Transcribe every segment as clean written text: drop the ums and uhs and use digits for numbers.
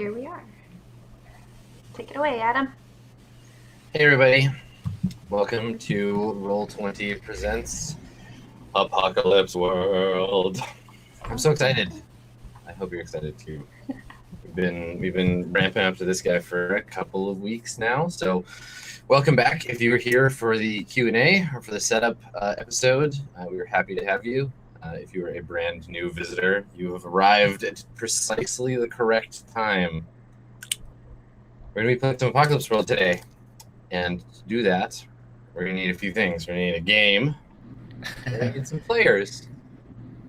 here we are. Take it away, Adam. Hey everybody, welcome to Roll20 presents Apocalypse World. I'm so excited. I hope you're excited too. We've been ramping up to this guy for a couple of weeks now, so welcome back. If you were here for the Q&A or for the setup episode, we were happy to have you. If you are a brand new visitor, you have arrived at precisely the correct time. We're going to be playing some Apocalypse World today. And to do that, we're going to need a few things. We're going to need a game. We're going to need some players.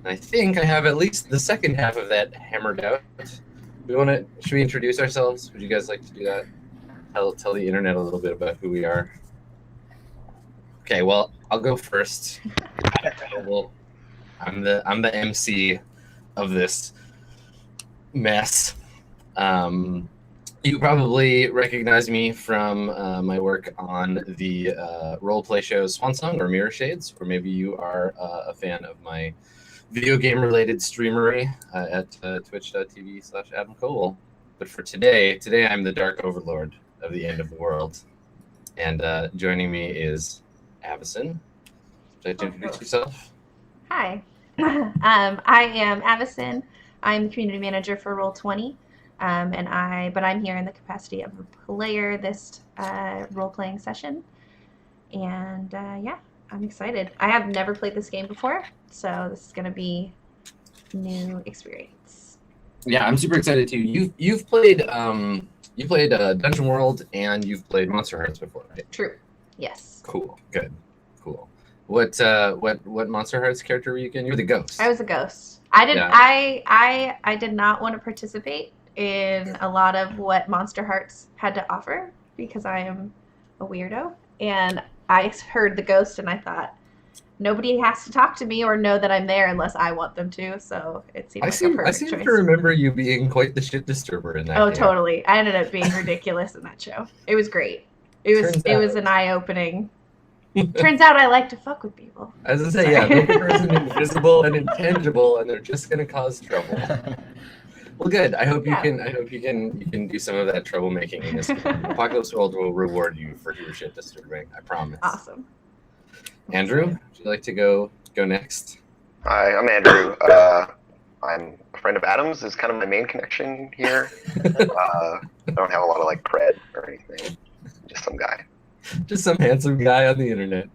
And I think I have at least the second half of that hammered out. Should we introduce ourselves? Would you guys like to do that? Tell the internet a little bit about who we are. Okay, well, I'll go first. I'm the MC of this mess. You probably recognize me from my work on the role-play show Swan Song or Mirror Shades, or maybe you are a fan of my video game-related streamery at twitch.tv/Adam Cole. But for today I'm the Dark Overlord of the End of the World. And joining me is Avison. Would you like to introduce yourself? Hi. I am Avison. I'm the community manager for Roll20. But I'm here in the capacity of a player this role-playing session. And I'm excited. I have never played this game before, so this is going to be a new experience. Yeah, I'm super excited too. You've played Dungeon World and you've played Monster Hearts before, right? True. Yes. Cool. Good. Cool. What Monster Hearts character were you again? You were the ghost. I was a ghost. I did not want to participate in a lot of what Monster Hearts had to offer because I am a weirdo. And I heard the ghost and I thought, nobody has to talk to me or know that I'm there unless I want them to. So it seemed like a perfect choice. I seem to remember you being quite the shit disturber in that game. Totally. I ended up being ridiculous in that show. It was great. It was an eye-opening. Turns out I like to fuck with people. As I say, yeah, the person invisible and intangible, and they're just gonna cause trouble. Well, good. I hope you can do some of that troublemaking in this game. Apocalypse World will reward you for your shit disturbing. I promise. Awesome. Andrew, would you like to go next? Hi, I'm Andrew. I'm a friend of Adam's. Is kind of my main connection here. I don't have a lot of cred or anything. Just some guy. Just some handsome guy on the internet.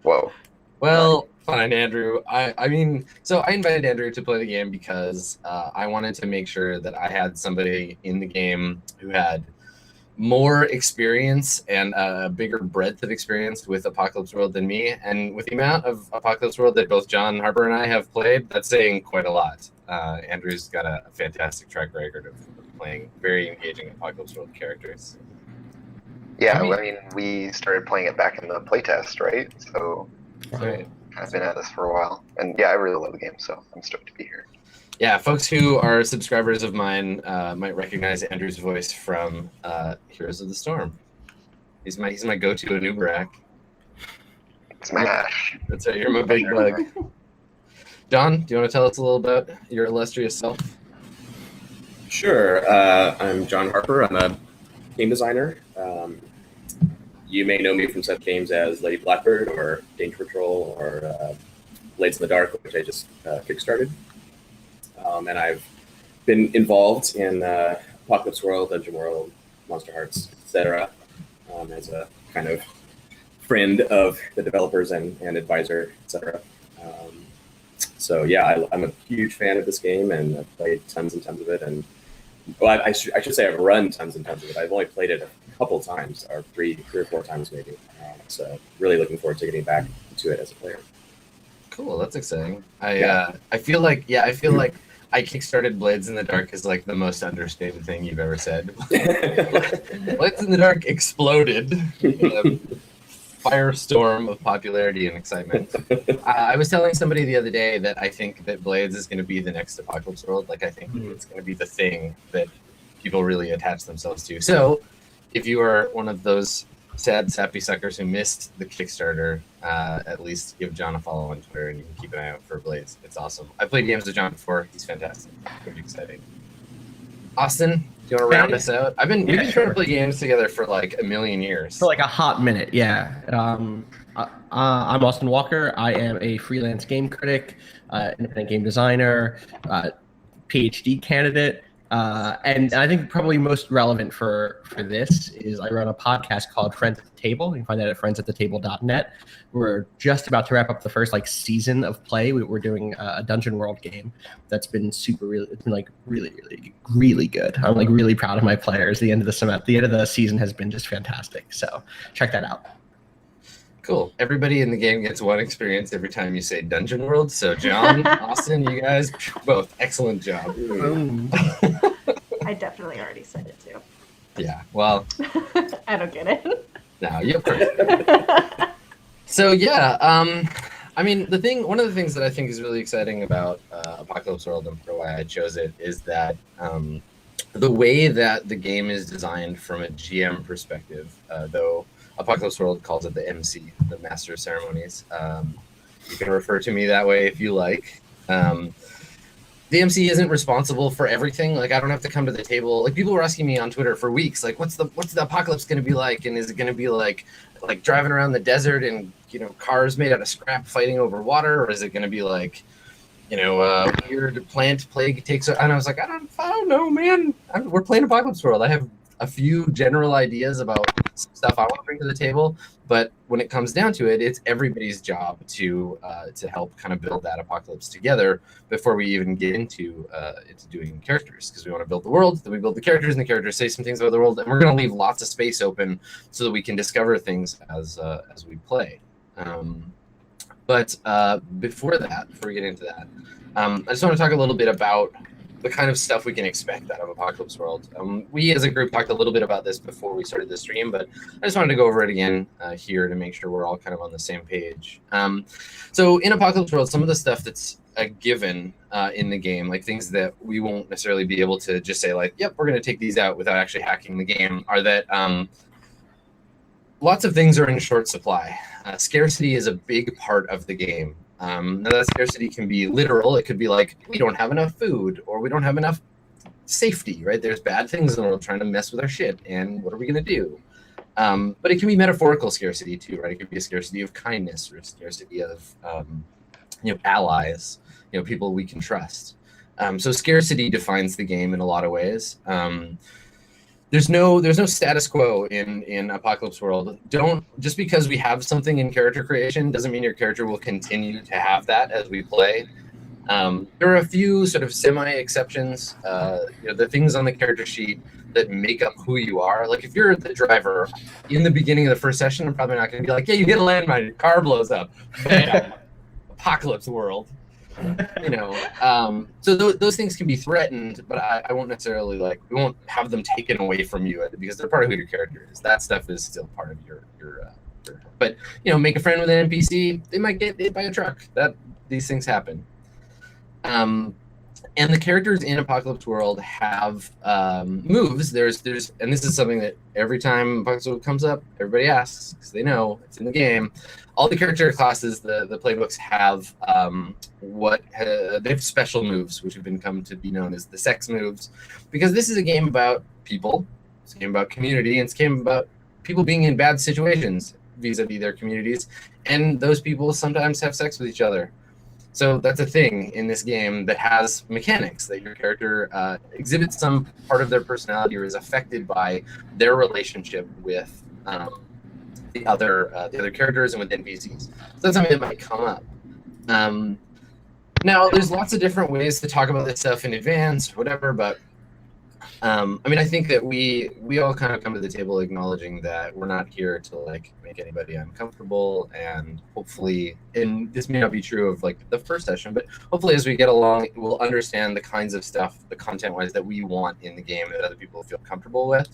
Whoa. Well, fine, Andrew. I invited Andrew to play the game because I wanted to make sure that I had somebody in the game who had more experience and a bigger breadth of experience with Apocalypse World than me. And with the amount of Apocalypse World that both John Harper and I have played, that's saying quite a lot. Andrew's got a fantastic track record of playing very engaging Apocalypse World characters. Yeah, we started playing it back in the playtest, right? So right. I've been at this for a while. And yeah, I really love the game, so I'm stoked to be here. Yeah, folks who are subscribers of mine might recognize Andrew's voice from Heroes of the Storm. He's my go-to Anubarak. Smash. That's right, you're my big bug. John, do you want to tell us a little about your illustrious self? Sure. I'm John Harper. I'm a game designer. You may know me from such games as Lady Blackbird or Danger Patrol or Blades in the Dark, which I just kickstarted. And I've been involved in Apocalypse World, Dungeon World, Monster Hearts, etc. As a kind of friend of the developers and advisor, etc. So yeah, I'm a huge fan of this game, and I've played tons and tons of it. And well, I should say I've run tons and tons of it. I've only played it a couple times, or three or four times maybe. So really looking forward to getting back to it as a player. Cool, that's exciting. I feel like I kickstarted Blades in the Dark is the most understated thing you've ever said. Blades in the Dark exploded in a firestorm of popularity and excitement. I was telling somebody the other day that I think that Blades is going to be the next Apocalypse World. I think it's going to be the thing that people really attach themselves to. So if you are one of those sad, sappy suckers who missed the Kickstarter, at least give John a follow on Twitter and you can keep an eye out for Blades. It's awesome. I played games with John before. He's fantastic. Pretty exciting. Austin, you want to round us out? We've been trying to play games together for like a million years. For like a hot minute, yeah. I'm Austin Walker. I am a freelance game critic, independent game designer, PhD candidate, and I think probably most relevant for this is I run a podcast called Friends at the Table. You can find that at friendsattetable.net. We're just about to wrap up the first season of play. We're doing a Dungeon World game that's been it's been really good. I'm really proud of my players. The end of the season has been just fantastic. So check that out. Cool. Everybody in the game gets one experience every time you say Dungeon World. So John, Austin, you guys both excellent job. I definitely already said it too. Yeah. Well, I don't get it. no, you're perfect. So yeah, one of the things that I think is really exciting about Apocalypse World and for why I chose it is that the way that the game is designed from a GM perspective, though Apocalypse World calls it the MC, the Master of Ceremonies. You can refer to me that way if you like. The MC isn't responsible for everything. I don't have to come to the table. People were asking me on Twitter for weeks, what's the apocalypse going to be like? And is it going to be like driving around the desert and cars made out of scrap fighting over water, or is it going to be weird plant plague takes? And I was like, I don't know, man. We're playing Apocalypse World. I have a few general ideas about some stuff I want to bring to the table, but when it comes down to it, it's everybody's job to help kind of build that apocalypse together before we even get into doing characters, because we want to build the world, then we build the characters, and the characters say some things about the world, and we're going to leave lots of space open so that we can discover things as we play. But before we get into that, I just want to talk a little bit about the kind of stuff we can expect out of Apocalypse World. We as a group talked a little bit about this before we started the stream, but I just wanted to go over it again here to make sure we're all kind of on the same page. So in Apocalypse World, some of the stuff that's a given in the game, things that we won't necessarily be able to just say yep, we're going to take these out without actually hacking the game, are that lots of things are in short supply. Scarcity is a big part of the game. Now that scarcity can be literal. It could be we don't have enough food, or we don't have enough safety, right? There's bad things in the world trying to mess with our shit, and what are we going to do? But it can be metaphorical scarcity too, right? It could be a scarcity of kindness, or a scarcity of allies, people we can trust. So scarcity defines the game in a lot of ways. There's no status quo in Apocalypse World. Just because we have something in character creation doesn't mean your character will continue to have that as we play. There are a few sort of semi-exceptions. The things on the character sheet that make up who you are. If you're the driver in the beginning of the first session, I'm probably not going to be yeah, you hit a landmine, your car blows up. Bam. Apocalypse World. So those things can be threatened, but I won't necessarily we won't have them taken away from you because they're part of who your character is. That stuff is still part of your but make a friend with an NPC, they might get hit by a truck. These things happen. And the characters in Apocalypse World have moves. There's and this is something that every time Apocalypse World comes up, everybody asks because they know it's in the game. All the character classes, the playbooks have they have special moves, which have come to be known as the sex moves, because this is a game about people. It's a game about community, and it's a game about people being in bad situations vis-a-vis their communities, and those people sometimes have sex with each other. So that's a thing in this game that has mechanics that your character exhibits some part of their personality or is affected by their relationship with the other characters and with NPCs. So that's something that might come up. Now, there's lots of different ways to talk about this stuff in advance, whatever, but I think that we all kind of come to the table acknowledging that we're not here to make anybody uncomfortable, and hopefully, and this may not be true of the first session, but hopefully as we get along, we'll understand the kinds of stuff, the content-wise, that we want in the game that other people feel comfortable with.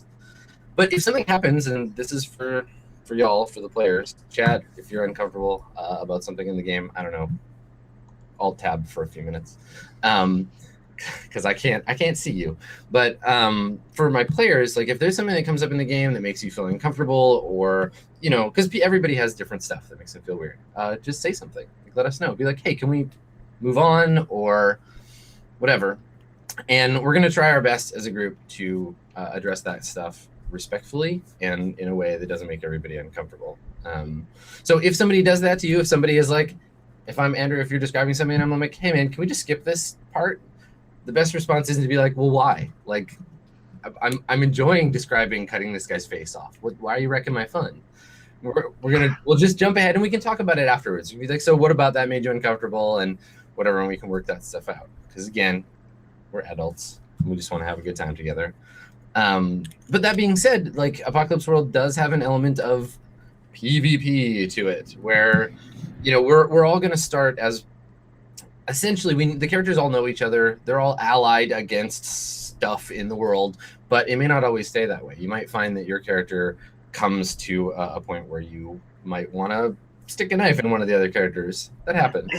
But if something happens, and this is for y'all, for the players, chat if you're uncomfortable about something in the game. I don't know, Alt-tab for a few minutes. Because I can't see you. But for my players, if there's something that comes up in the game that makes you feel uncomfortable, or because everybody has different stuff that makes them feel weird, just say something. Let us know. Be hey, can we move on, or whatever. And we're gonna try our best as a group to address that stuff respectfully and in a way that doesn't make everybody uncomfortable. So if somebody does that to you, if somebody is like, if I'm Andrew, if you're describing something and I'm like, hey man, can we just skip this part? The best response isn't to be like, well, why? Like, I'm enjoying describing cutting this guy's face off. Why are you wrecking my fun? We'll just jump ahead and we can talk about it afterwards. You'll be like, so what about that made you uncomfortable and whatever, and we can work that stuff out. Because again, we're adults. We just want to have a good time together. But that being said, like Apocalypse World does have an element of PvP to it, where we're all going to start as essentially the characters all know each other. They're all allied against stuff in the world, but it may not always stay that way. You might find that your character comes to a point where you might want to stick a knife in one of the other characters. That happens.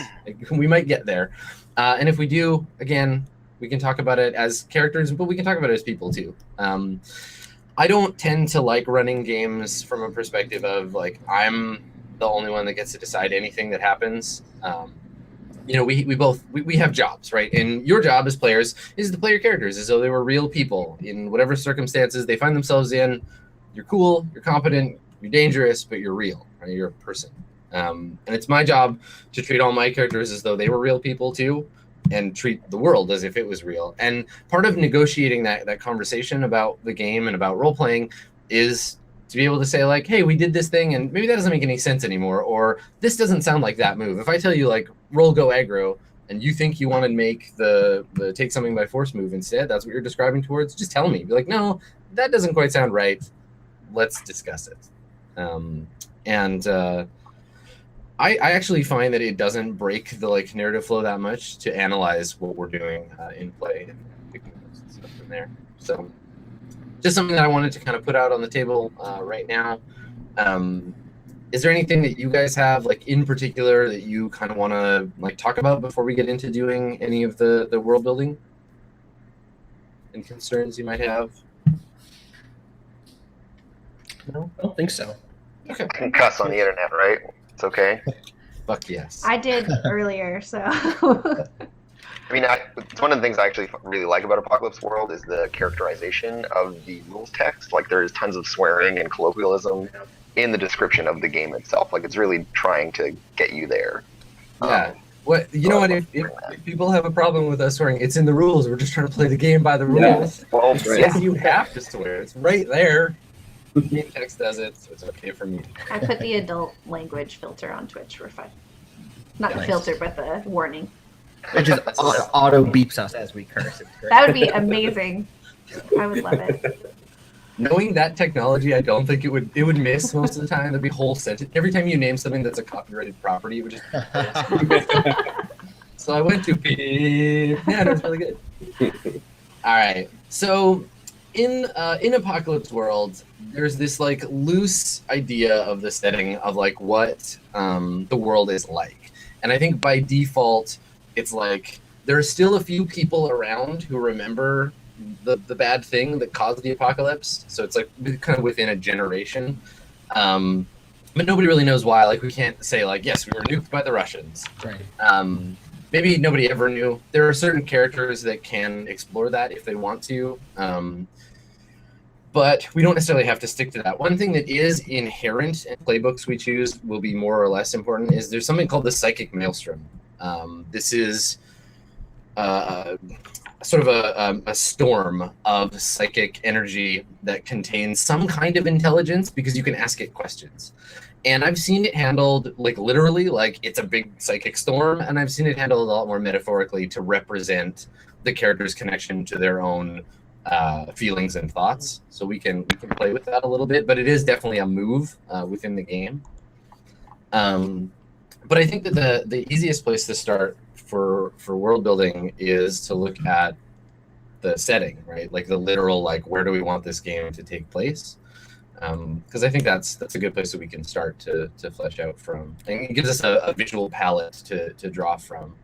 We might get there. And if we do, again, we can talk about it as characters, but we can talk about it as people too. I don't tend to like running games from a perspective of like, I'm the only one that gets to decide anything that happens. We have jobs, right? And your job as players is to play your characters as though they were real people in whatever circumstances they find themselves in. You're cool, you're competent, you're dangerous, but you're real, right? You're a person. And it's my job to treat all my characters as though they were real people too, and treat the world as if it was real. And part of negotiating that conversation about the game and about role-playing is to be able to say like, hey, we did this thing and maybe that doesn't make any sense anymore, or this doesn't sound like that move. If I tell you like roll go aggro and you think you want to make the take something by force move instead, that's what you're describing towards, just tell me. Be like, no, that doesn't quite sound right. Let's discuss it. I actually find that it doesn't break the like narrative flow that much to analyze what we're doing in play and picking stuff from there. So just something that I wanted to kind of put out on the table right now. Is there anything that you guys have like in particular that you kind of want to like talk about before we get into doing any of the world building and concerns you might have? No, I don't think so. Okay. I can cuss on the internet, right? It's okay. Fuck yes. I did earlier, so. I mean, it's one of the things I actually really like about Apocalypse World is the characterization of the rules text. Like, there's tons of swearing and colloquialism in the description of the game itself. Like, it's really trying to get you there. Yeah. What you know? What if people have a problem with us swearing? It's in the rules. We're just trying to play the game by the rules. Yeah. Well, It says you have to swear. It's right there. Game text does it, so it's okay for me. I put the adult language filter on Twitch. We're fine. Not the Nice. filter, but the warning. It just auto beeps us as we curse. It's great. That would be amazing. I would love it. Knowing that technology, I don't think it would miss most of the time. There'd be whole sentence. Every time you name something that's a copyrighted property, it would just. So I went to beep. Yeah, that's really good. All right. So in Apocalypse World, there's this like loose idea of the setting of like what the world is like, and I think by default, it's like there are still a few people around who remember the bad thing that caused the apocalypse. So it's like kind of within a generation, but nobody really knows why. Like we can't say like, yes, we were nuked by the Russians. Right. Maybe nobody ever knew. There are certain characters that can explore that if they want to. But we don't necessarily have to stick to that. One thing that is inherent in playbooks we choose will be more or less important is there's something called the Psychic Maelstrom. This is sort of a storm of psychic energy that contains some kind of intelligence because you can ask it questions. And I've seen it handled like literally like it's a big psychic storm, and I've seen it handled a lot more metaphorically to represent the character's connection to their own feelings and thoughts. So we can play with that a little bit, but it is definitely a move within the game. But I think that the easiest place to start for world building is to look at the setting, right? Like the literal, like where do we want this game to take place? Because I think that's a good place that we can start to flesh out from. And it gives us a visual palette to draw from.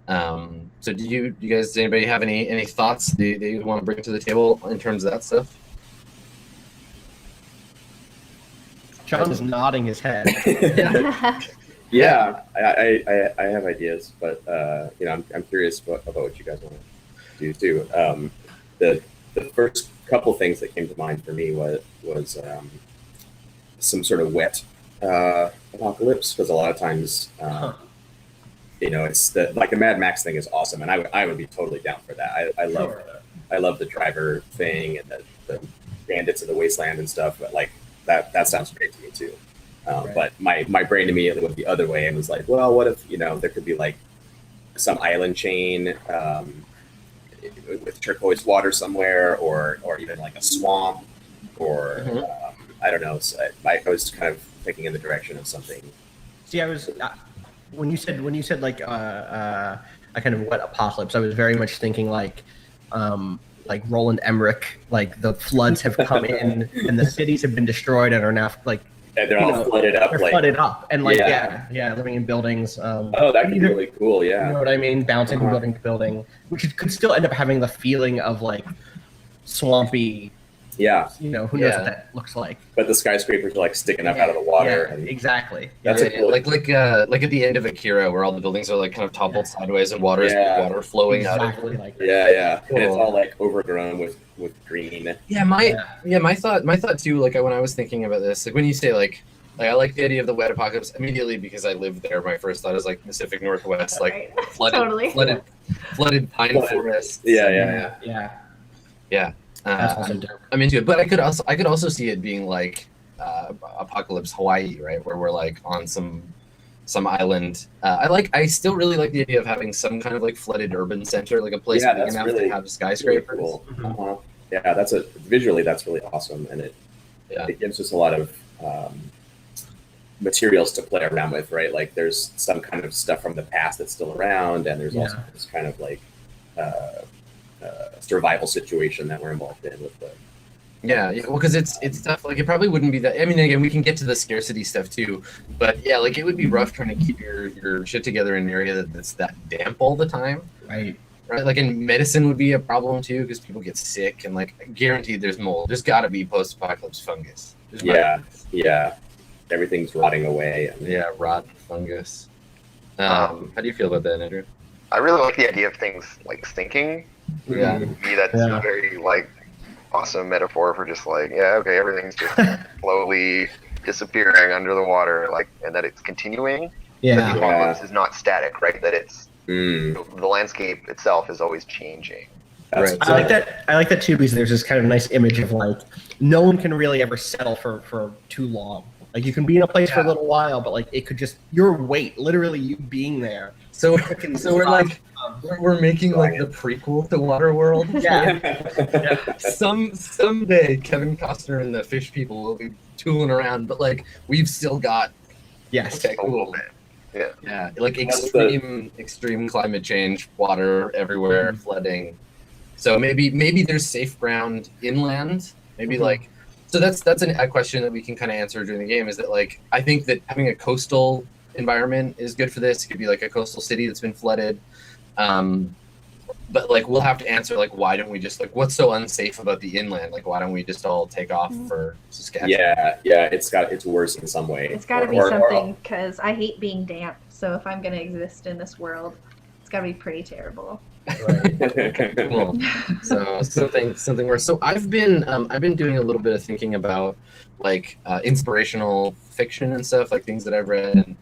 So do you guys, does anybody have any thoughts they want to bring to the table in terms of that stuff? John is nodding his head. Yeah, I have ideas, but I'm curious about what you guys want to do too. The first couple things that came to mind for me was some sort of wet apocalypse, because a lot of times, it's the Mad Max thing is awesome, and I would be totally down for that. I love the driver thing and the bandits of the wasteland and stuff, but like that sounds great to me too. Right. But my brain immediately went the other way and was like, well, what if there could be like some island chain with turquoise water somewhere, or even like a swamp, or I don't know. So I was kind of thinking in the direction of something. See, I was when you said like a kind of wet apocalypse, I was very much thinking like Roland Emmerich, like the floods have come in and the cities have been destroyed and are now like they're all flooded up. They're flooded up and like living in buildings. That could be really cool. Yeah, you know what I mean? Bouncing from building to building, which could still end up having the feeling of like swampy. Yeah. Who knows what that looks like? But the skyscrapers are like sticking up out of the water. Yeah, exactly. That's cool, like at the end of Akira, where all the buildings are like kind of toppled sideways and water flowing out of them. Like yeah. Cool. And it's all like overgrown with green. My thought too, like when I was thinking about this, like when you say like I like the idea of the wet apocalypse immediately because I lived there. My first thought is like Pacific Northwest, like flooded pine forests. Yeah. That's also dope. I'm into it, but I could also see it being like Apocalypse Hawaii, right, where we're like on some island. I still really like the idea of having some kind of like flooded urban center, like a place big enough to have skyscrapers. Really cool. Yeah, visually that's really awesome, and it gives us a lot of materials to play around with, right? Like there's some kind of stuff from the past that's still around, and there's also this kind of like survival situation that we're involved in with the well, because it's tough. Like it probably wouldn't be that. I mean, again, we can get to the scarcity stuff too, but like it would be rough trying to keep your shit together in an area that's that damp all the time. Right. Like in medicine would be a problem too because people get sick and like guaranteed there's mold. There's got to be post-apocalypse fungus. Everything's rotting away. Rot fungus. How do you feel about that, Andrew? I really like the idea of things like sinking. Yeah. To me, that's a very like awesome metaphor for just like everything's just slowly disappearing under the water, like, and that it's continuing. That the apocalypse is not static, right? That it's the landscape itself is always changing. Right. I like that too because there's this kind of nice image of like no one can really ever settle for too long. Like you can be in a place for a little while, but like it could just your weight, literally you being there. So we're like we're making like the prequel to Waterworld. Someday Kevin Costner and the fish people will be tooling around, but like we've still got A little bit. Like extreme climate change, water everywhere, flooding. So maybe there's safe ground inland. Maybe like so that's a question that we can kind of answer during the game. Is that like I think that having a coastal environment is good for this. It could be like a coastal city that's been flooded. But like we'll have to answer like why don't we just like what's so unsafe about the inland? Like why don't we just all take off for Saskatchewan? It's worse in some way. It's got to be something because I hate being damp. So if I'm going to exist in this world, it's got to be pretty terrible. Right. Cool. So something worse. So I've been doing a little bit of thinking about like inspirational fiction and stuff, like things that I've read, and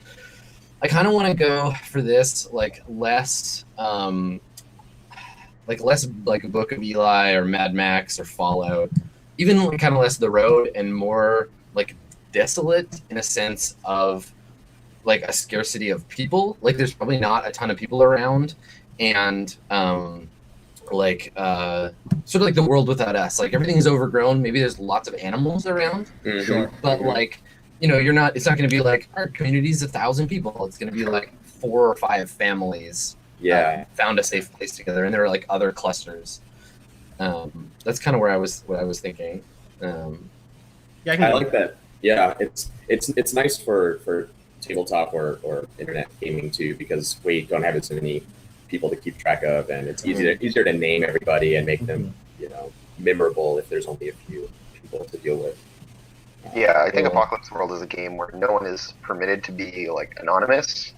I kind of want to go for this like less like a Book of Eli or Mad Max or Fallout, even like kind of less The Road and more like desolate in a sense of like a scarcity of people. Like there's probably not a ton of people around, and sort of like the world without us. Like everything is overgrown. Maybe there's lots of animals around, but like it's not going to be like our community's 1,000 people. It's going to be like 4 or 5 families. Found a safe place together, and there are like other clusters. That's kind of what I was thinking. I like that. Yeah, it's nice for tabletop or internet gaming too, because we don't have as many people to keep track of, and it's easier to name everybody and make them memorable if there's only a few people to deal with. I think Apocalypse World is a game where no one is permitted to be like anonymous.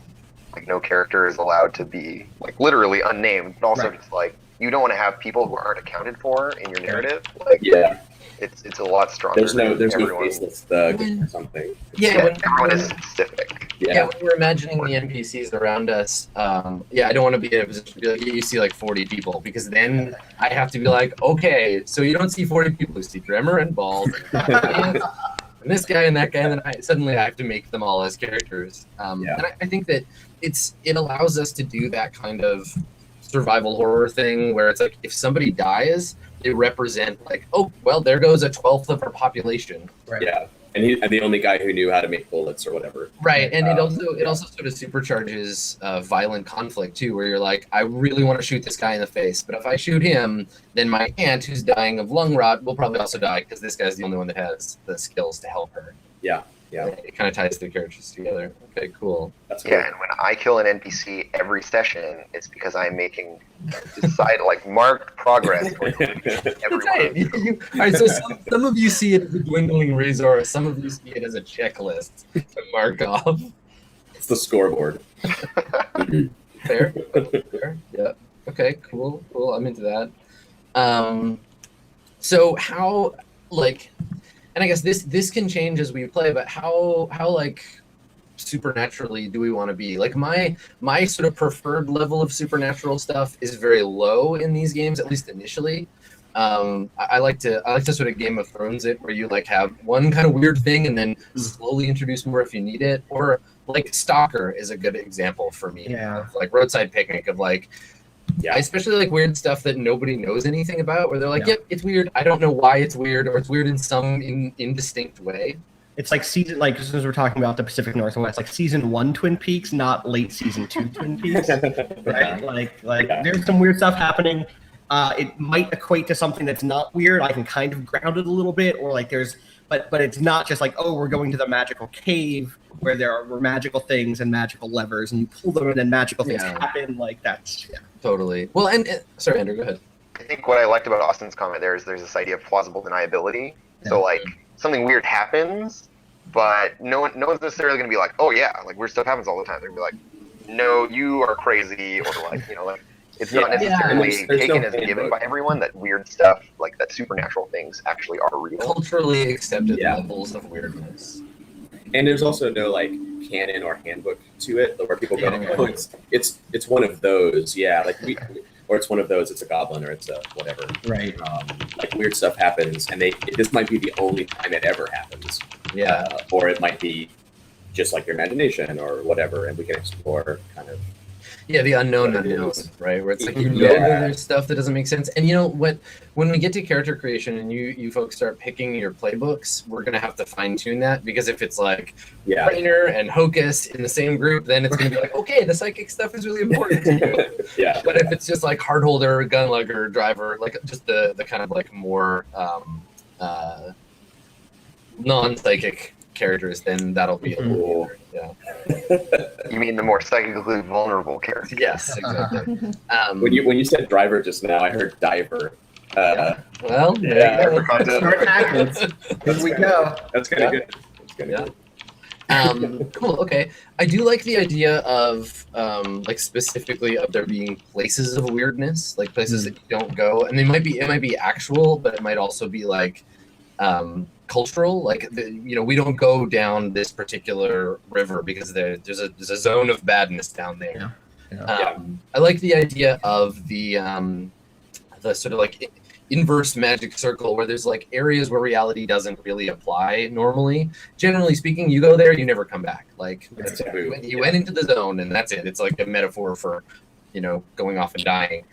Like no character is allowed to be like literally unnamed, but also just like you don't want to have people who aren't accounted for in your narrative. Like, Yeah, it's a lot stronger. there's no Everyone- faceless thug or something. Yeah, when, everyone is specific. yeah, when we're imagining the NPCs around us, I don't want to be in a position to be like, you see like 40 people, because then I have to be like, okay, so you don't see 40 people, you see Dremmer and Balls, and this guy and that guy, and then suddenly I have to make them all as characters. And I think that it allows us to do that kind of survival horror thing where it's like, if somebody dies, they represent like, oh, well, there goes 1/12 of our population. Right. Yeah, and the only guy who knew how to make bullets or whatever. Right, and it also sort of supercharges violent conflict too, where you're like, I really want to shoot this guy in the face, but if I shoot him, then my aunt who's dying of lung rot will probably also die because this guy's the only one that has the skills to help her. Yeah. It kind of ties the characters together. Okay, cool. That's cool. Yeah, and when I kill an NPC every session, it's because I'm making marked progress towards That's everyone. right. All right, so some of you see it as a dwindling razor, some of you see it as a checklist to mark off. It's the scoreboard. Fair. Yeah. Okay. Cool. I'm into that. So how and I guess this can change as we play, but how like supernaturally do we want to be? Like my sort of preferred level of supernatural stuff is very low in these games, at least initially. I like to sort of Game of Thrones it, where you like have one kind of weird thing and then slowly introduce more if you need it. Or like Stalker is a good example for me. Yeah. Of, like Roadside Picnic of like, I especially like weird stuff that nobody knows anything about, where they're like, yep, it's weird. I don't know why it's weird, or it's weird in some indistinct way. It's like since we're talking about the Pacific Northwest, like season 1 Twin Peaks, not late season 2 Twin Peaks. Right? Like there's some weird stuff happening. It might equate to something that's not weird. I can kind of ground it a little bit, or like but it's not just like, oh, we're going to the magical cave where there were magical things and magical levers, and you pull them and then magical things happen. Like that's totally. Well, and sorry, Andrew, go ahead. I think what I liked about Austin's comment there's this idea of plausible deniability. So like something weird happens, but no one's necessarily going to be like, oh yeah, like weird stuff happens all the time. They're going to be like, no, you are crazy, or like, like it's not necessarily there's taken no as given handbook. by everyone that weird stuff, like that supernatural things actually are real. Culturally accepted levels of weirdness. And there's also no like canon or handbook to it, where people go, oh, it's one of those, or it's one of those, it's a goblin, or it's a whatever. right. Like weird stuff happens, and this might be the only time it ever happens. Or it might be just like your imagination or whatever, and we can explore kind of. Yeah, the unknown unknowns, right? Where it's like, there's stuff that doesn't make sense. And you know what? When we get to character creation and you folks start picking your playbooks, we're going to have to fine tune that, because if it's like Trainer and Hocus in the same group, then it's going to be like, okay, the psychic stuff is really important to you. But if it's just like Hardholder, Gunlugger, Driver, like just the kind of like more non-psychic characters, then that'll be a little weird. You mean the more psychically vulnerable characters? Yes, exactly. When you said Driver just now, I heard Diver. Well, Diver content. Here we go. That's kind of good. That's kind of good. Cool. Okay, I do like the idea of like specifically of there being places of weirdness, like places that you don't go, and it might be actual, but it might also be like cultural. Like we don't go down this particular river because there's a zone of badness down there. I like the idea of the sort of like inverse magic circle, where there's like areas where reality doesn't really apply normally. Generally speaking, you go there, you never come back. Like you went into the zone and that's it. It's like a metaphor for going off and dying.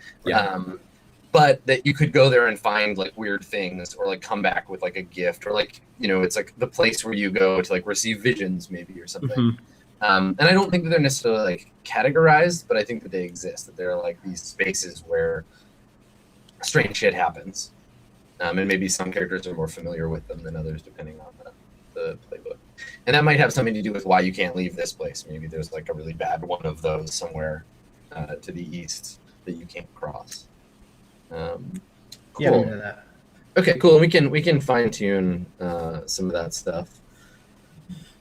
But that you could go there and find like weird things, or like come back with like a gift, or like it's like the place where you go to like receive visions maybe, or something. And I don't think that they're necessarily like categorized, but I think that they exist, that they're like these spaces where strange shit happens, and maybe some characters are more familiar with them than others depending on the playbook. And that might have something to do with why you can't leave this place. Maybe there's like a really bad one of those somewhere to the east that you can't cross. Cool. That. Okay, cool. We can fine tune some of that stuff.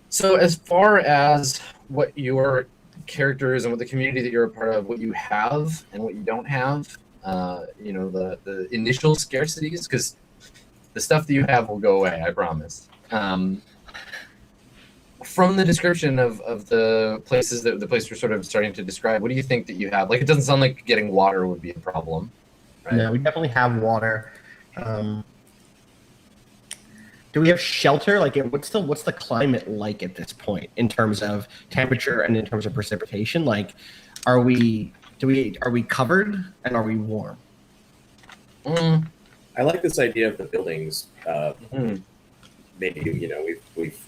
So as far as what your characters and what the community that you're a part of, what you have and what you don't have, the initial scarcities, because the stuff that you have will go away, I promise. From the description of the places the place we're sort of starting to describe, what do you think that you have? Like, it doesn't sound like getting water would be a problem, right? No, we definitely have water. Do we have shelter? Like, what's the climate like at this point in terms of temperature and in terms of precipitation? Like, are we covered and are we warm? I like this idea of the buildings. Maybe we've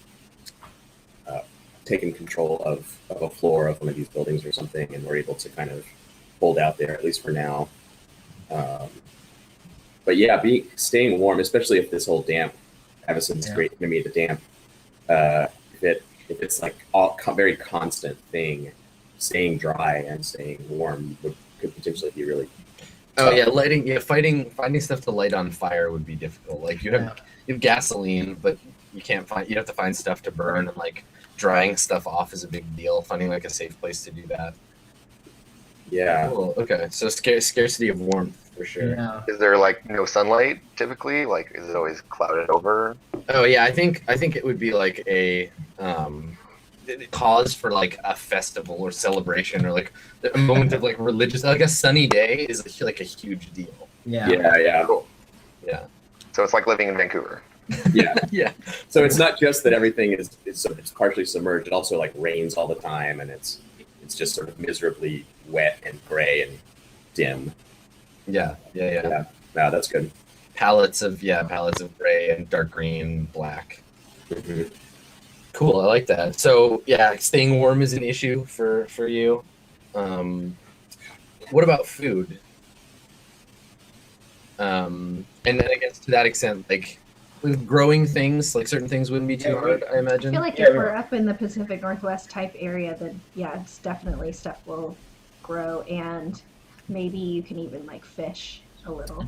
taken control of a floor of one of these buildings or something, and we're able to kind of hold out there, at least for now. But yeah, staying warm, especially if this whole damp, Avison's great enemy, the damp. If it's like very constant thing, staying dry and staying warm could potentially be really. Oh yeah, finding stuff to light on fire would be difficult. Like you have gasoline, but you have to find stuff to burn, and like drying stuff off is a big deal. Finding like a safe place to do that. Yeah. Cool. Okay. So scarcity of warmth for sure. Yeah. Is there like no sunlight typically? Like, is it always clouded over? Oh yeah, I think it would be like a cause for like a festival or celebration or like a moment of like religious. Like a sunny day is like a huge deal. Yeah. Cool. Yeah. So it's like living in Vancouver. Yeah. Yeah. So it's not just that everything is partially submerged. It also like rains all the time, and it's just sort of miserably wet and gray and dim. Yeah. Wow, that's good. Palettes of gray and dark green, black. Mm-hmm. Cool, I like that. So yeah, staying warm is an issue for you. What about food? And then I guess to that extent, like with growing things, like certain things wouldn't be too hard, I I imagine. feel like if we're up in the Pacific Northwest type area, then yeah, it's definitely stuff will grow, and maybe you can even like fish a little.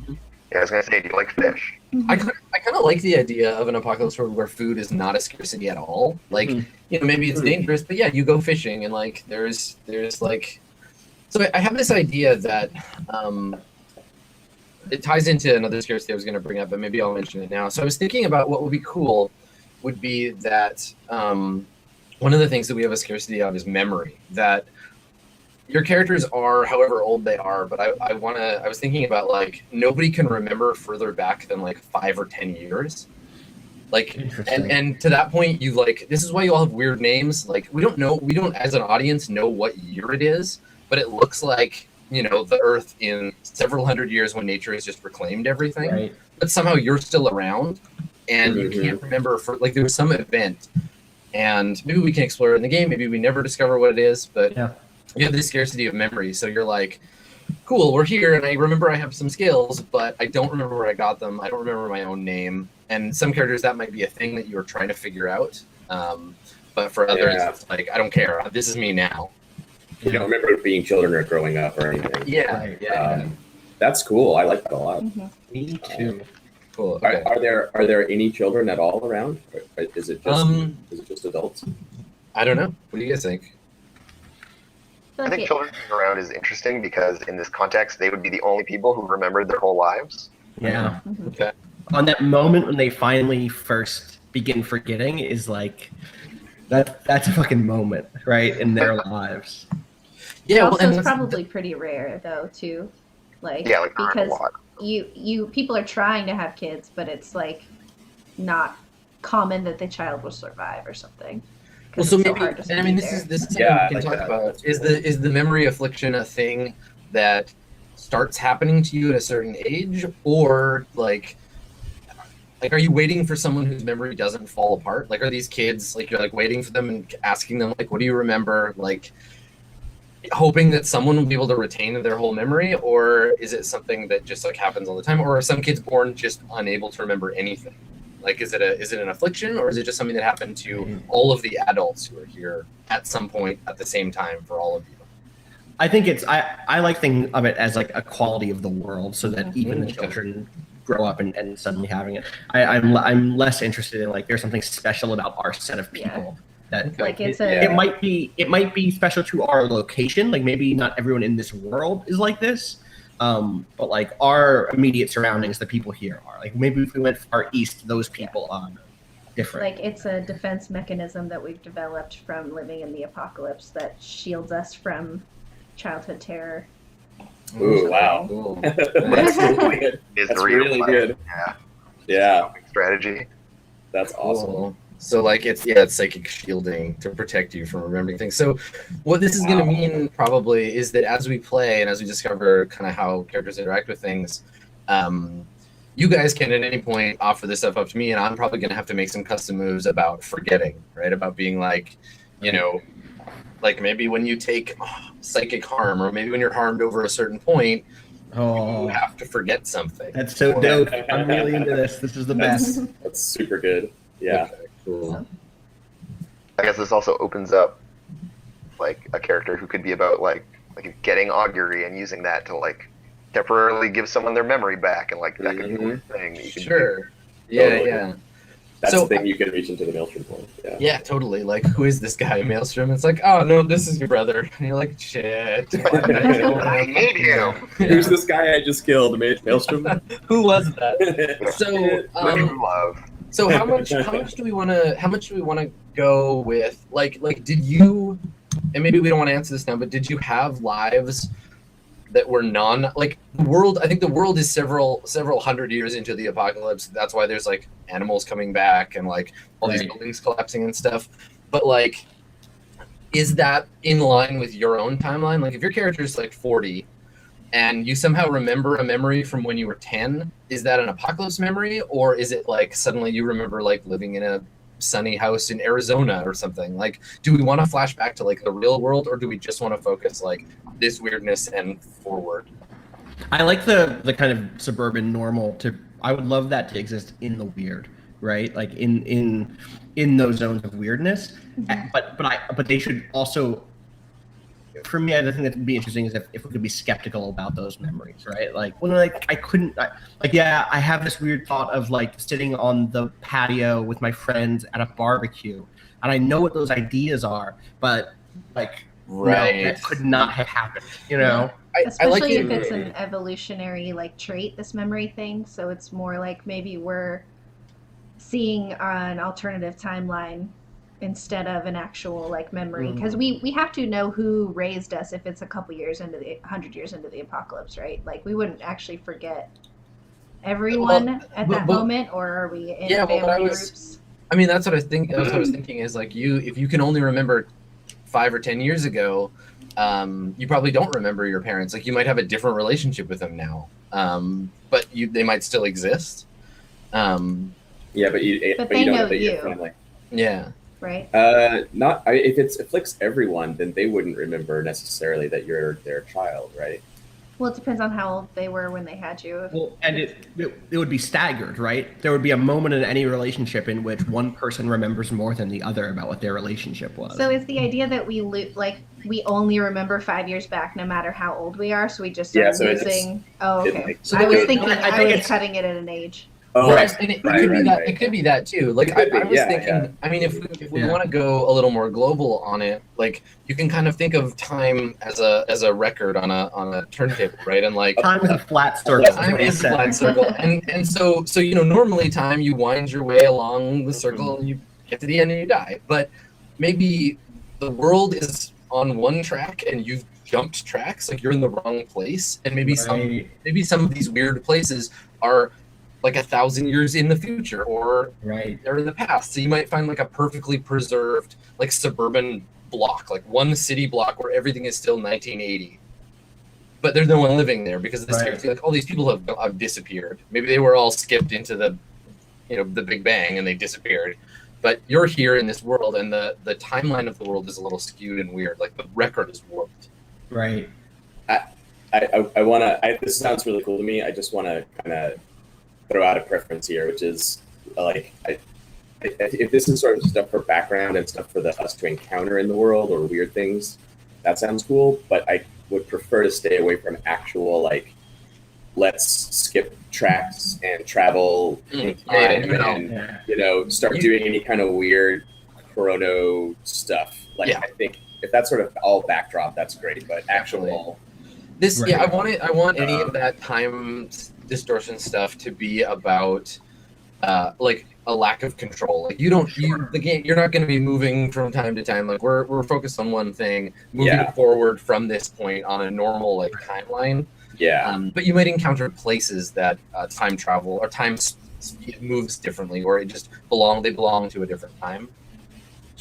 Yeah, I was gonna say, do you like fish? I kind of like the idea of an apocalypse world where food is not a scarcity at all. Like, maybe it's dangerous, but yeah, you go fishing and like there's like. So I have this idea that it ties into another scarcity I was going to bring up, but maybe I'll mention it now. So I was thinking about what would be cool would be that one of the things that we have a scarcity of is memory. That your characters are however old they are, but I was thinking about like nobody can remember further back than like 5 or 10 years. Like, and to that point, you like, this is why you all have weird names. Like, we don't as an audience know what year it is, but it looks like, the Earth in several hundred years when nature has just reclaimed everything. Right. But somehow you're still around and you can't remember for like there was some event, and maybe we can explore it in the game. Maybe we never discover what it is, but you have this scarcity of memory. So you're like, cool, we're here, and I remember I have some skills, but I don't remember where I got them. I don't remember my own name. And some characters, that might be a thing that you're trying to figure out. But for others, it's like, I don't care. This is me now. You don't remember being children or growing up or anything. Yeah. That's cool. I like that a lot. Me too. Cool. Okay. Are there any children at all around? Or is it just adults? I don't know. What do you guys think? I think children being around is interesting because in this context, they would be the only people who remembered their whole lives. Yeah. Okay. On that moment when they finally first begin forgetting is like that's a fucking moment, right, in their lives. Yeah, Also, it's probably pretty rare though too, like because a lot. you people are trying to have kids, but it's like not common that the child will survive or something. Well, so maybe, and I mean, this is something we can talk about. Is the memory affliction a thing that starts happening to you at a certain age, or like are you waiting for someone whose memory doesn't fall apart? Like, are these kids like you're like waiting for them and asking them like, what do you remember? Like, hoping that someone will be able to retain their whole memory, or is it something that just like happens all the time, or are some kids born just unable to remember anything? Like, is it an affliction, or is it just something that happened to all of the adults who are here at some point at the same time for all of you? I think I like thinking of it as like a quality of the world, so that even the children grow up and suddenly having it. I'm less interested in like there's something special about our set of people. That like it might be special to our location. Like maybe not everyone in this world is like this, but like our immediate surroundings, the people here are like maybe if we went far east, those people are different. Like it's a defense mechanism that we've developed from living in the apocalypse that shields us from childhood terror. Ooh, wow. Cool. That's really good. Is That's the real really life. good. Yeah. Yeah, Strategy. that's awesome. Cool. So like it's psychic shielding to protect you from remembering things. So what this is going to mean probably is that as we play and as we discover kind of how characters interact with things, you guys can at any point offer this stuff up to me, and I'm probably going to have to make some custom moves about forgetting, right? About being like, like maybe when you take psychic harm, or maybe when you're harmed over a certain point, you have to forget something. That's so dope. I'm really into this. This is the best. That's super good. Yeah. Okay, cool. I guess this also opens up like a character who could be about like getting augury and using that to like temporarily give someone their memory back, and like that could be a thing that you can do. Sure. Yeah, Totally. yeah. That's So- the thing you can reach into the Maelstrom for. Yeah. Yeah, totally. Like, who is this guy, Maelstrom? It's like, oh no, this is your brother. And you're like, shit. I hate him. Who's this guy I just killed? Maelstrom? Who was that? So, Living love. so how much do we want to go with? Like, did you? And maybe we don't want to answer this now, but did you have lives that were like the world? I think the world is several hundred years into the apocalypse. That's why there's like animals coming back and like all these Right. buildings collapsing and stuff. But like, is that in line with your own timeline? Like, if your character is like 40 and you somehow remember a memory from when you were 10, is that an apocalypse memory, or is it like suddenly you remember like living in a sunny house in Arizona or something? Like, do we want to flash back to like the real world, or do we just want to focus like this weirdness and forward? I like the kind of suburban normal I would love that to exist in the weird, right? Like in those zones of weirdness. But they should also, for me, I think that would be interesting is if we could be skeptical about those memories, right? Like when I have this weird thought of like sitting on the patio with my friends at a barbecue, and I know what those ideas are, but like Right. no, that could not have happened, you know? I like Especially it. if it's an evolutionary like trait, this memory thing. So it's more like maybe we're seeing an alternative timeline instead of an actual like memory, because we have to know who raised us if it's a couple years into the 100 years into the apocalypse, right? Like we wouldn't actually forget everyone at that moment, or are we in family groups? I mean, that's what I think. That's what I was thinking is like if you can only remember 5 or 10 years ago, you probably don't remember your parents. Like you might have a different relationship with them now, but they might still exist. Yeah, but they you don't know know that you. your family. Yeah. Right. If it afflicts everyone, then they wouldn't remember necessarily that you're their child, right? Well, it depends on how old they were when they had you. Well, and it would be staggered, right? There would be a moment in any relationship in which one person remembers more than the other about what their relationship was. So is the idea that we only remember 5 years back, no matter how old we are? So we just start losing. Oh, okay. So I was it- thinking I I think was it's- cutting it at an age. Oh, Right. And it could be that. It could be that too. Like I was yeah, thinking. yeah. I mean, if we Yeah. want to go a little more global on it, like you can kind of think of time as a record on a turntable, right? And like Time is a flat circle. time is a flat circle, and so normally time you wind your way along the circle and you get to the end and you die. But maybe the world is on one track and you've jumped tracks, like you're in the wrong place, and maybe some of these weird places are like 1,000 years in the future, or they're in the past. So you might find like a perfectly preserved like suburban block, like one city block where everything is still 1980. But there's no one living there because like all these people have disappeared. Maybe they were all skipped into the Big Bang and they disappeared. But you're here in this world, and the timeline of the world is a little skewed and weird. Like the record is warped. Right. I want to. This sounds really cool to me. I just want to kind of throw out a preference here, which is like, if this is sort of stuff for background and stuff for us to encounter in the world or weird things, that sounds cool. But I would prefer to stay away from actual like, let's skip tracks and travel in time and start doing any kind of weird chrono stuff. Like I think if that's sort of all backdrop, that's great. But actual This, Right. yeah, I want any of that time distortion stuff to be about, like a lack of control. Like the game, you're not going to be moving from time to time. Like we're focused on one thing, moving Yeah. forward from this point on a normal like timeline. Yeah. But you might encounter places that time travel or moves differently, or they belong to a different time.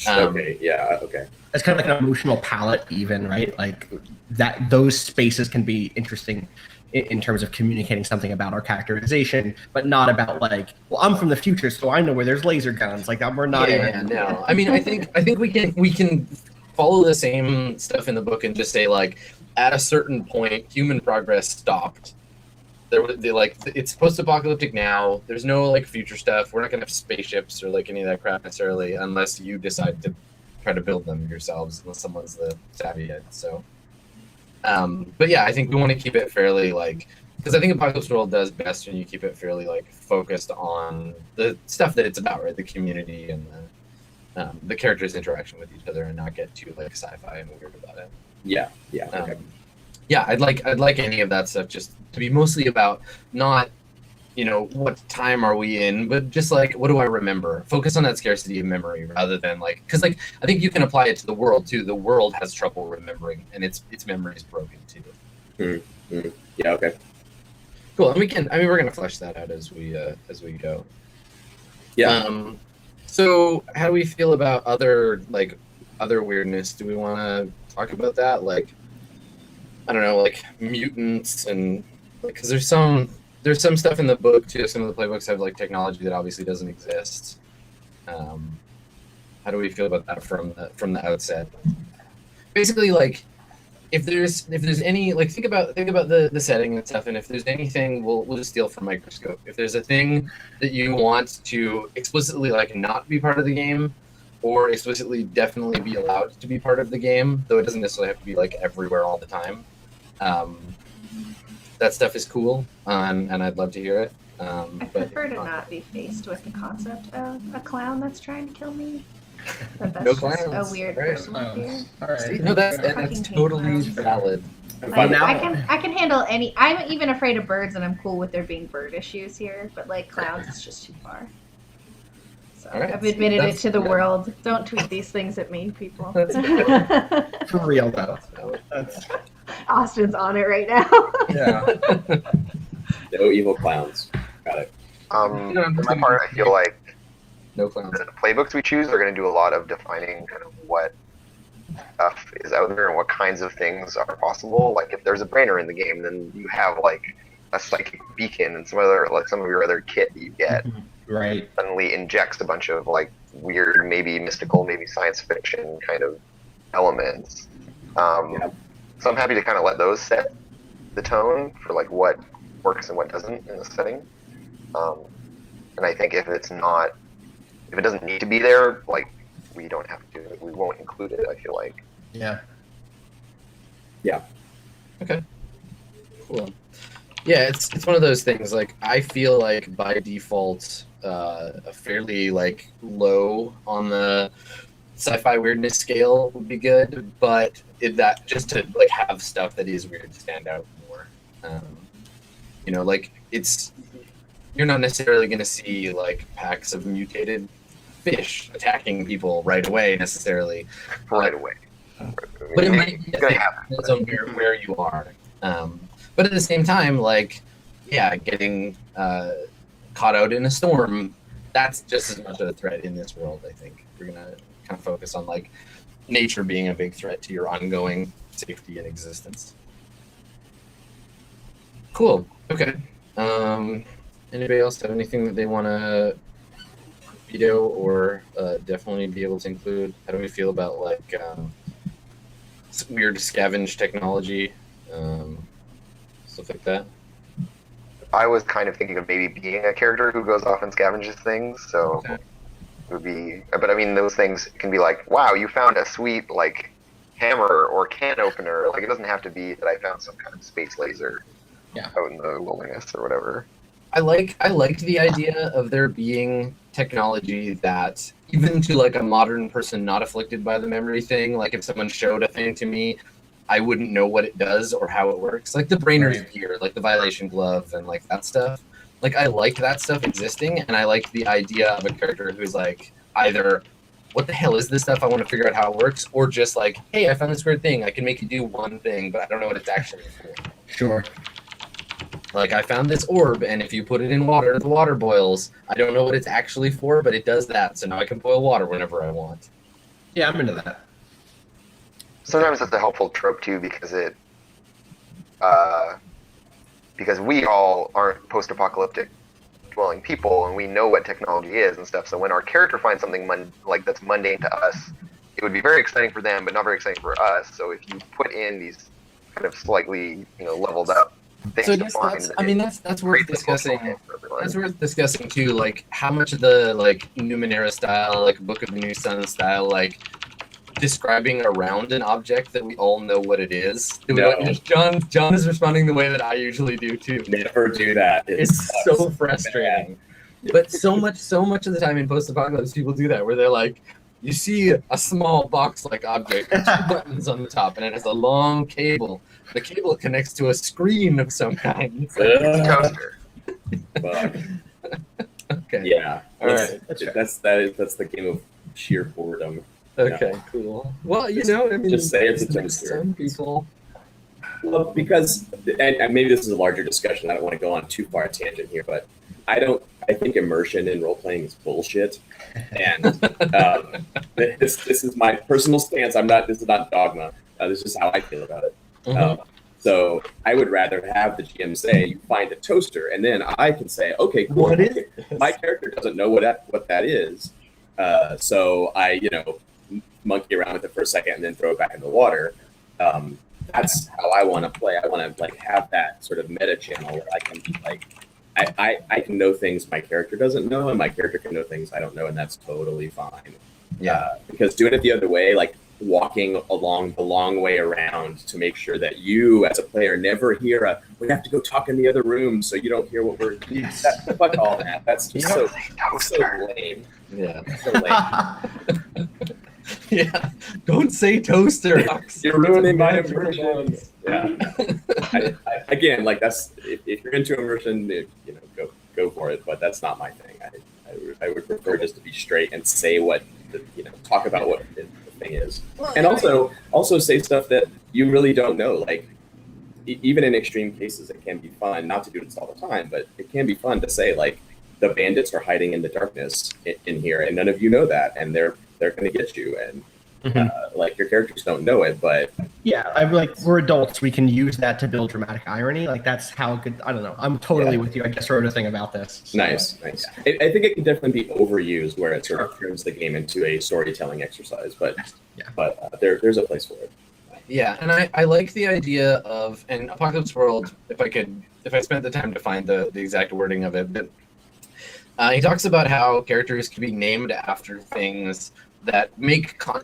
Okay. Yeah. Okay. It's kind of like an emotional palette, even, right? Like that, those spaces can be interesting in terms of communicating something about our characterization, but not about like, well, I'm from the future, so I know where there's laser guns. Like we're not even. No. I mean, I think we can follow the same stuff in the book and just say like, at a certain point, human progress stopped. It's post-apocalyptic now. There's no like future stuff. We're not gonna have spaceships or like any of that crap necessarily, unless you decide to try to build them yourselves, unless someone's the savvy head. So, but yeah, I think we want to keep it fairly like, because I think Apocalypse World does best when you keep it fairly like focused on the stuff that it's about, right? The community and the characters' interaction with each other, and not get too like sci-fi and weird about it. Yeah. Yeah. Okay. Yeah, I'd like any of that stuff just to be mostly about not, what time are we in, but just like, what do I remember? Focus on that scarcity of memory rather than like, because like I think you can apply it to the world too. The world has trouble remembering, and its memory is broken too. Yeah. Okay. Cool, and we're gonna flesh that out as we go. Yeah. So how do we feel about other weirdness? Do we want to talk about that? Like, I don't know, like mutants and because there's some stuff in the book too. Some of the playbooks have like technology that obviously doesn't exist. How do we feel about that from the outset? Basically, like if there's any like think about the setting and stuff, and if there's anything, we'll just steal from Microscope. If there's a thing that you want to explicitly like not be part of the game, or explicitly definitely be allowed to be part of the game, though it doesn't necessarily have to be like everywhere all the time. That stuff is cool, and I'd love to hear it. I prefer to not be faced with the concept of a clown that's trying to kill me. But that's No just clowns. a weird Right. personal fear. All right. See, no, that's Fucking totally clowns. valid. Like, now- I can handle any. I'm even afraid of birds, and I'm cool with there being bird issues here. But like clowns, it's just too far. So All right. I've admitted it That's to the good. world. Don't tweet these things at mean people. That's For real though. Austin's on it right now. Yeah. No evil clowns. Got it. For my part, I feel like No clowns. the playbooks we choose are going to do a lot of defining kind of what stuff is out there and what kinds of things are possible. Like if there's a brainer in the game, then you have like a psychic beacon and some of your other kit that you get Right. suddenly injects a bunch of like weird, maybe mystical, maybe science fiction kind of elements. So I'm happy to kind of let those set the tone for like what works and what doesn't in the setting. And I think if it doesn't need to be there, like we won't include it. I feel like. Yeah. Cool. Yeah, it's one of those things. Like I feel like by default, a fairly like low on the sci-fi weirdness scale would be good, but that just to like have stuff that is weird to stand out more. Like you're not necessarily going to see like packs of mutated fish attacking people right away necessarily. Right away. But it might be It's gonna happen. depends on where you are. But at the same time, like, yeah, getting caught out in a storm, that's just as much of a threat in this world, I think. We're going to kind of focus on, like, nature being a big threat to your ongoing safety and existence. Cool. Okay. Anybody else have anything that they want to veto or definitely be able to include? How do we feel about, like, weird scavenge technology? Stuff like that. I was kind of thinking of maybe being a character who goes off and scavenges things, so Okay. it would be. But I mean, those things can be like, wow, you found a sweet like hammer or can opener. Like it doesn't have to be that I found some kind of space laser out in the wilderness or whatever. I liked the idea of there being technology that even to like a modern person not afflicted by the memory thing, like if someone showed a thing to me, I wouldn't know what it does or how it works. Like the Brainer's Right. gear, like the Violation glove, and like that stuff. Like I like that stuff existing, and I like the idea of a character who's like either, what the hell is this stuff? I want to figure out how it works, or just like, hey, I found this weird thing. I can make you do one thing, but I don't know what it's actually for. Sure. Like I found this orb, and if you put it in water, the water boils. I don't know what it's actually for, but it does that. So now I can boil water whenever I want. Yeah, I'm into that. Sometimes that's a helpful trope too, because because we all aren't post-apocalyptic dwelling people, and we know what technology is and stuff. So when our character finds something like that's mundane to us, it would be very exciting for them, but not very exciting for us. So if you put in these kind of slightly, leveled up things So I to guess find, that's worth creates a social discussing. game for everyone. That's worth discussing too. Like how much of the like Numenera style, like Book of the New Sun style, like describing around an object that we all know what it is. No. John is responding the way that I usually do too. Never do that. It's so frustrating. But so much of the time in post-apocalypse, people do that, where they're like, you see a small box-like object with 2 buttons on the top, and it has a long cable. The cable connects to a screen of some kind. It's like, It's a toaster. Fuck. okay. Yeah. All right. That's the game of sheer boredom. Okay. Cool. Well, I mean, Just say it's a toaster. Some people. Well, because, and maybe this is a larger discussion. I don't want to go on too far a tangent here, but I think immersion in role playing is bullshit. And this is my personal stance. This is not dogma. This is how I feel about it. Mhm. So I would rather have the GM say, you find a toaster, and then I can say, okay, cool. What is this? My character doesn't know what that is. So I, monkey around with it for a second and then throw it back in the water. That's how I want to play. I want to have that sort of meta channel where I can be I can know things my character doesn't know, and my character can know things I don't know, and that's totally fine. Yeah. Because doing it the other way, like walking along the long way around to make sure that you, as a player, never hear we have to go talk in the other room so you don't hear what we're. Yes. Fuck all that. That's just so Toaster. lame. Yeah. So lame. Yeah. Don't say toaster. You're ruining my immersion. Yeah. Again, like that's if you're into immersion, go for it. But that's not my thing. I would prefer just to be straight and say what talk about what the thing is, and also say stuff that you really don't know. Like even in extreme cases, it can be fun. Not to do this all the time, but it can be fun to say like the bandits are hiding in the darkness in here, and none of you know that, and they're going to get you, and like your characters don't know it, but Yeah, I'm like, we're adults. We can use that to build dramatic irony. Like that's how good. I don't know. I'm totally with you. I just wrote a thing about this. So, nice. I think it can definitely be overused where it sort of turns the game into a storytelling exercise, but there's a place for it. Yeah, and I like the idea of an Apocalypse World. If I spent the time to find the exact wording of it, but he talks about how characters can be named after things that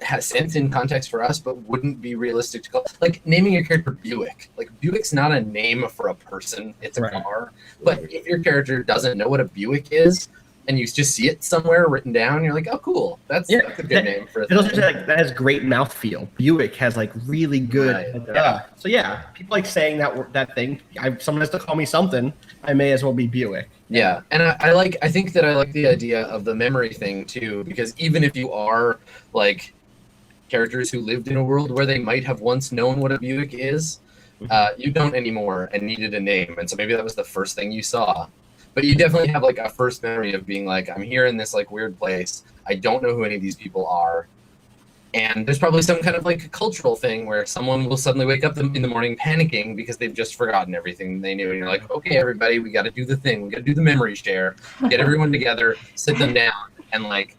has sense in context for us, but wouldn't be realistic to call. Like naming your character Buick. Like Buick's not a name for a person; it's a Right. car. But if your character doesn't know what a Buick is, and you just see it somewhere written down, you're like, oh, cool. That's a good name for a It also thing. that has great mouthfeel. Buick has like really good. Right. So yeah, people like saying that thing. Someone has to call me something. I may as well be Buick. Yeah, and I think that I like the idea of the memory thing too, because even if you are like characters who lived in a world where they might have once known what a Buick is, you don't anymore and needed a name, and so maybe that was the first thing you saw. But you definitely have like a first memory of being like, I'm here in this like weird place. I don't know who any of these people are. And there's probably some kind of like cultural thing where someone will suddenly wake up in the morning panicking because they've just forgotten everything they knew. And you're like, okay, everybody, we got to do the thing. We got to do the memory share. Get everyone together, sit them down, and like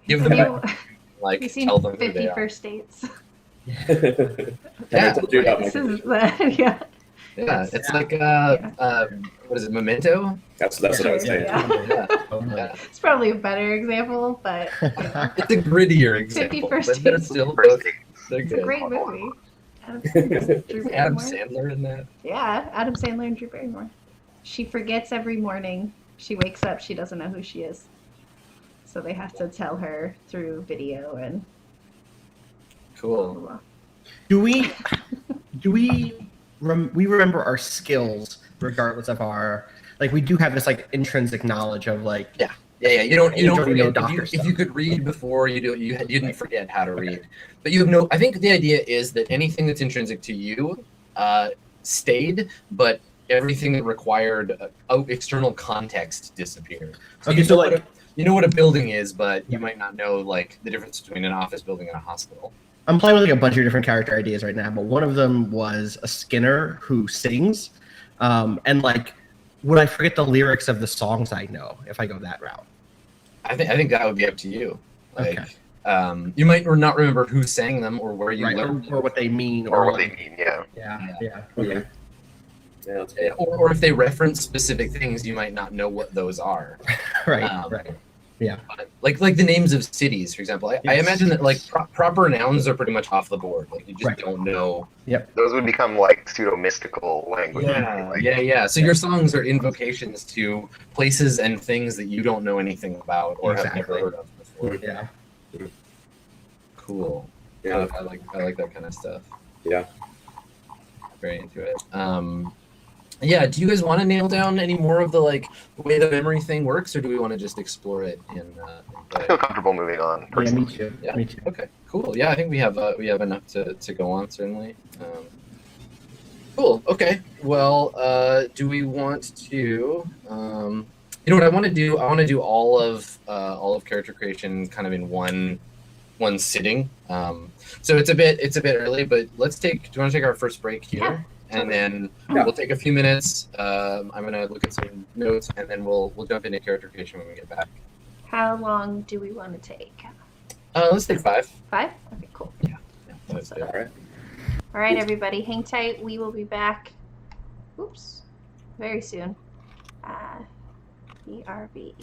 give them You've seen tell them who 50 they are. First Dates. I told you about This my is yeah. Yeah, it's like what is it, Memento? That's what I was saying. Yeah. Yeah. It's probably a better example, but It's a grittier example, First but they're Dates. still First both Dates. they're it's a good. great movie. Adam Sandler, Drew Adam Barrymore. Sandler in that. Yeah, Adam Sandler and Drew Barrymore. She forgets every morning. She wakes up, she doesn't know who she is. So they have to tell her through video and blah, blah, Cool. blah. Do we? do we remember our skills regardless of our like we do have this like intrinsic knowledge of like Yeah. You don't Angel, you know, forget doctor if you stuff. could read before you didn't forget how to read, but you have no. I think the idea is that anything that's intrinsic to you stayed, but everything that required external context disappeared. So Okay, you so, know like- you know what a building is, but Yeah. you might not know like the difference between an office building and a hospital. I'm playing with like a bunch of different character ideas right now, but one of them was a Skinner who sings, and like, would I forget the lyrics of the songs I know if I go that route? I think that would be up to you. Like, Okay. you might or not remember who sang them or where you Right, learned or what they mean, or what like, they mean. Yeah. yeah. Okay. Yeah, that's them. Or if they reference specific things, you might not know what those are. Right. But, like the names of cities, for example. I Yes. imagine that like proper nouns are pretty much off the board. Like you just Right. don't know. Those would become like pseudo mystical language. Yeah. So your songs are invocations to places and things that you don't know anything about or have Exactly. never heard of before. Yeah. Cool. Yeah. I like that kind of stuff. Yeah. Very into it. Yeah, do you guys want to nail down any more of the like the way the memory thing works, or do we want to just explore it in I feel comfortable moving on. Yeah, me Personally. too. Yeah. Me too. Okay, cool. Yeah, I think we have enough to go on certainly. Cool. Okay. Well, do we want to? You know what I want to do? I want to do all of character creation kind of in one sitting. So it's a bit early, but do you want to take our first break here? Yeah. And then Yeah. we'll take a few minutes. I'm gonna look at some notes, and then we'll jump into character creation when we get back. How long do we want to take? Let's take 5. 5? Okay, cool. Yeah, that's good. All right. All right, everybody, hang tight. We will be back. Oops, very soon. BRB.